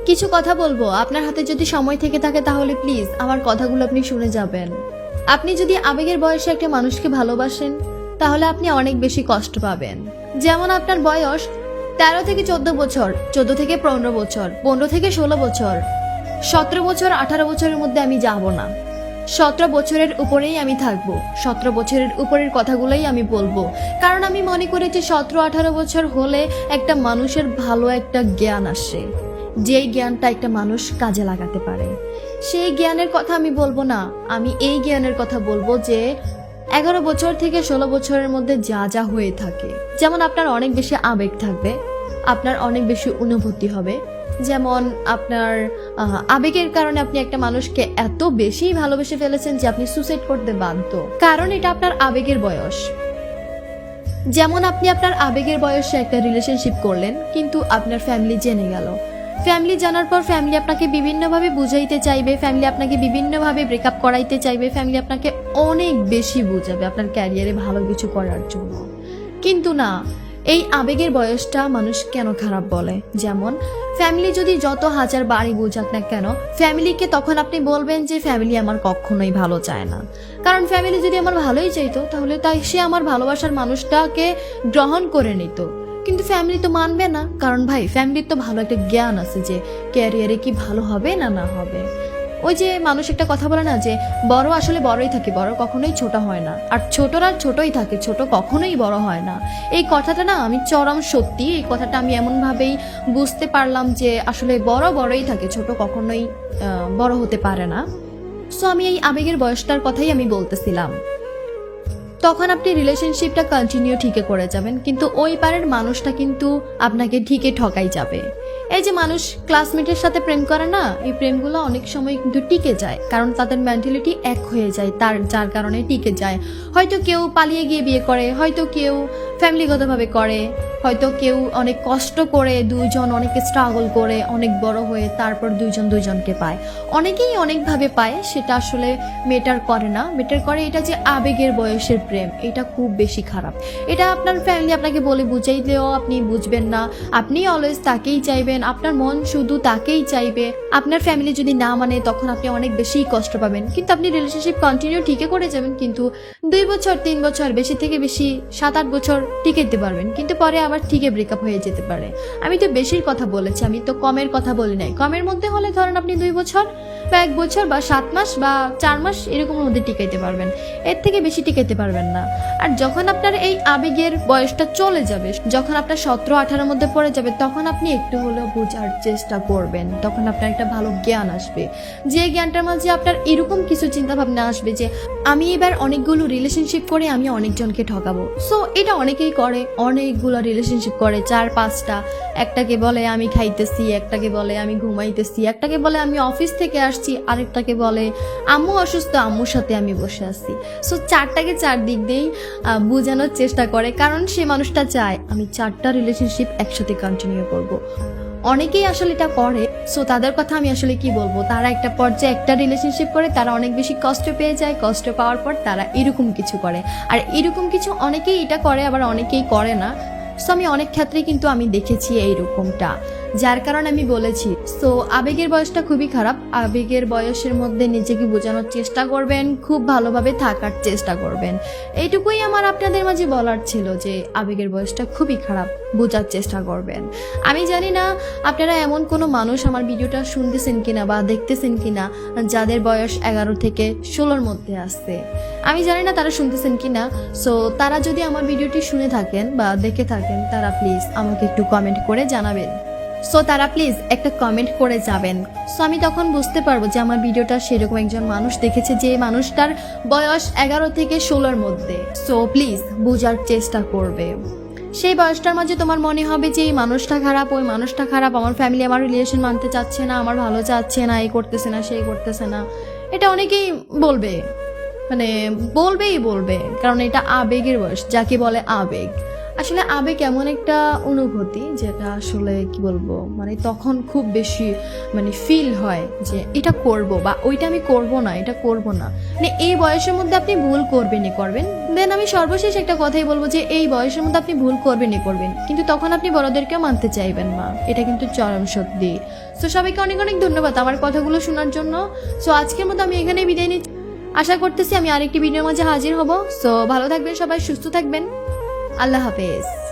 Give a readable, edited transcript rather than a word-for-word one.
কিছু কথা বলবো, আপনার হাতে যদি সময় থেকে থাকে তাহলে প্লিজ আমার কথাগুলো আপনি শুনে যাবেন। আপনি যদি আবেগের বয়সে একটা মানুষকে ভালোবাসেন তাহলে আপনি অনেক বেশি কষ্ট পাবেন। যেমন আপনার বয়স 13 থেকে 14 বছর, 14 থেকে 15 বছর, 15 থেকে 16 বছর, 17 বছর, 18 বছরের মধ্যে আমি যাব না। 17 বছরের উপরেই আমি থাকবো, 17 বছরের উপরের কথাগুলোই আমি বলবো। কারণ আমি মনে করি যে 17-18 বছর হলে একটা মানুষের ভালো একটা জ্ঞান আসে, যেই জ্ঞানটা একটা মানুষ কাজে লাগাতে পারে। সেই জ্ঞানের কথা আমি বলবো না, আমি এই জ্ঞানের কথা বলবো যে 11 বছর থেকে 16 বছরের মধ্যে যা যা হয়ে থাকে। যেমন আপনার অনেক বেশি আবেগ থাকবে, আপনার অনেক বেশি অনুভূতি হবে। যেমন আপনার আবেগের কারণে আপনি একটা মানুষকে এত বেশি ভালোবেসে ফেলেছেন যে আপনি সুসাইড করতে বাধ্য, কারণ এটা আপনার আবেগের বয়স। যেমন আপনি আপনার আবেগের বয়সে একটা রিলেশনশিপ করলেন, কিন্তু আপনার ফ্যামিলি জেনে গেল। ফ্যামিলি জানার পর ফ্যামিলি আপনাকে বিভিন্নভাবে বুঝাইতে চাইবে, ফ্যামিলি আপনাকে বিভিন্নভাবে ব্রেকআপ করাইতে চাইবে, ফ্যামিলি আপনাকে অনেক বেশি বুঝাবে আপনার ক্যারিয়ারে ভালো কিছু করার জন্য। কিন্তু না, এই আবেগের বয়সটা মানুষ কেন খারাপ বলে? যেমন ফ্যামিলি যদি যত হাজার বাড়ি বোঝাক না কেন, ফ্যামিলিকে তখন আপনি বলবেন যে ফ্যামিলি আমার কখনোই ভালো চায় না। কারণ ফ্যামিলি যদি আমার ভালোই চাইতো তাহলে তাই সে আমার ভালোবাসার মানুষটাকে গ্রহণ করে নিত। কিন্তু ফ্যামিলি তো মানবে না, কারণ ভাই ফ্যামিলির তো ভালো একটা জ্ঞান আছে যে ক্যারিয়ারে কি ভালো হবে না না হবে। ওই যে মানুষ একটা কথা বলে না যে বড় আসলে বড়ই থাকে, বড় কখনোই ছোট হয় না, আর ছোটরা ছোটই থাকে, ছোট কখনোই বড় হয় না। এই কথাটা না আমি চরম সত্যি, এই কথাটা আমি এমনভাবেই বুঝতে পারলাম যে আসলে বড় বড়ই থাকে, ছোট কখনোই বড় হতে পারে না। সো আমি এই আবেগের বয়সটার কথাই আমি বলতেছিলাম। তখন আপনি রিলেশনশিপটা কন্টিনিউ ঠিকই করে যাবেন, কিন্তু ওই পারের মানুষটা কিন্তু আপনাকে ঠিকই ঠকাই যাবে। এই যে মানুষ ক্লাসমেটের সাথে প্রেম করে না, এই প্রেমগুলো অনেক সময় কিন্তু টিকে যায়, কারণ তাদের মেন্টালিটি এক হয়ে যায়, যার কারণে টিকে যায়। হয়তো কেউ পালিয়ে গিয়ে বিয়ে করে, হয়তো কেউ ফ্যামিলিগতভাবে করে, হয়তো কেউ অনেক কষ্ট করে, দুইজন অনেক স্ট্রাগল করে অনেক বড় হয়ে তারপর দুইজন দুইজনকে পায়। অনেকেই অনেকভাবে পায়, সেটা আসলে মেটার করে না। মেটার করে এটা যে আবেগের বয়সের প্রেম, এটা খুব বেশি খারাপ। এটা আপনার ফ্যামিলি আপনাকে বলে বুঝাইলেও আপনি বুঝবেন না, আপনি অলওয়েজ তাকেই চাইবেন, আপনার মন শুধু তাকেই চাইবে। আপনার ফ্যামিলি যদি না মানে তখন আপনি অনেক বেশি কষ্ট পাবেন, কিন্তু আপনি রিলেশনশিপ কন্টিনিউ ঠিকই করে যাবেন, কিন্তু 2 বছর 3 বছর বেশি থেকে বেশি 7-8 বছর টিকাইতে পারবেন, কিন্তু পরে আবার ঠিকই ব্রেকআপ হয়ে যেতে পারে। আমি তো বেশির কথা বলেছি, আমি তো কমের কথা বলি নাই। কমের মধ্যে হলে ধরেন আপনি 2 বছর বা 1 বছর বা 7 মাস বা 4 মাস এরকমের মধ্যে টিকাইতে পারবেন, এর থেকে বেশি টিকাইতে পারবেন না। আর যখন আপনার এই আবেগের বয়সটা চলে যাবে, যখন আপনার 17-18 মধ্যে পড়ে যাবে, তখন আপনি একটু হলেও বোঝার চেষ্টা করবেন, তখন আপনার একটা ভালো জ্ঞান আসবে, যে জ্ঞানটার মাঝে আপনার এরকম কিছু চিন্তা ভাবনা আসবে যে আমি এবার অনেকগুলো রিলেশনশিপ করে আমি অনেকজনকে ঠকাবো। সো এটা অনেকেই করে, অনেকগুলো রিলেশনশিপ করে, 4-5টা। একটাকে বলে আমি খাইতেছি, একটাকে বলে আমি ঘুমাইতেছি, একটাকে বলে আমি অফিস থেকে আসছি, আরেকটাকে বলে আম্মু অসুস্থ, আম্মুর সাথে আমি বসে আছি। সো 4টাকে 4 দিক দিয়েই বোঝানোর চেষ্টা করে, কারণ সে মানুষটা চায় আমি 4টা রিলেশনশিপ একসাথে কন্টিনিউ করব। অনেকেই আসলে এটা করে। সো তাদের কথা আমি আসলে কি বলবো, তারা একটা পর্যায়ে একটা রিলেশনশিপ করে তারা অনেক বেশি কষ্ট পেয়ে যায়, কষ্ট পাওয়ার পর তারা এরকম কিছু করে। আর এরকম কিছু অনেকেই এটা করে, আবার অনেকেই করে না। সো আমি অনেক ক্ষেত্রে কিন্তু আমি দেখেছি এইরকমটা, যার কারণে আমি বলেছি। সো আবেগের বয়সটা খুবই খারাপ। আবেগের বয়সের মধ্যে নিজেকে বোঝানোর চেষ্টা করবেন, খুব ভালোভাবে থাকার চেষ্টা করবেন। এইটুকুই আমার আপনাদের মাঝে বলার ছিল যে আবেগের বয়সটা খুবই খারাপ, বোঝার চেষ্টা করবেন। আমি জানি না আপনারা এমন কোনো মানুষ আমার ভিডিওটা শুনতেছেন কিনা বা দেখতেছেন কিনা যাদের বয়স 11 থেকে 16-র মধ্যে আসছে, আমি জানি না তারা শুনতেছেন কিনা। সো তারা যদি আমার ভিডিওটি শুনে থাকেন বা দেখে থাকেন, তারা প্লিজ আমাকে একটু কমেন্ট করে জানাবেন। সো তারা প্লিজ একটা কমেন্ট করে যাবেন। সো আমি তখন বুঝতে পারবো যে আমার ভিডিওটা সেরকম একজন মানুষ দেখেছে, যে মানুষটার বয়স 11 থেকে 16-র মধ্যে। সো প্লিজ বোঝার চেষ্টা করবে। সেই বয়সটার মাঝে তোমার মনে হবে যে এই মানুষটা খারাপ, ওই মানুষটা খারাপ, আমার ফ্যামিলি আমার রিলেশন মানতে চাচ্ছে না, আমার ভালো চাচ্ছে না, এই করতেছে না, সেই করতেছে না। এটা অনেকেই বলবে, মানে বলবে, কারণ এটা আবেগের বয়স, যাকে বলে আবেগ। আসলে আবেগ এমন একটা অনুভূতি যেটা আসলে কি বলবো, মানে তখন খুব বেশি মানে ফিল হয় যে এটা করব বা ওইটা আমি করব না, এটা করব না। মানে এই বয়সের মধ্যে আপনি ভুল করবেন, দেন আমি সর্বশেষ একটা কথাই বলবো যে এই বয়সের মধ্যে আপনি ভুল করবেনই করবেন, কিন্তু তখন আপনি বড়দেরকেও মানতে চাইবেন না, এটা কিন্তু চরম সত্যি। সো সবাইকে অনেক অনেক ধন্যবাদ আমার কথাগুলো শোনার জন্য। সো আজকের মতো আমি এখানেই বিদায় নিচ্ছি। আশা করতেছি আমি আরেকটি ভিডিওর মাঝে হাজির হব। সো ভালো থাকবেন সবাই, সুস্থ থাকবেন, আল্লাহ হাফেজ।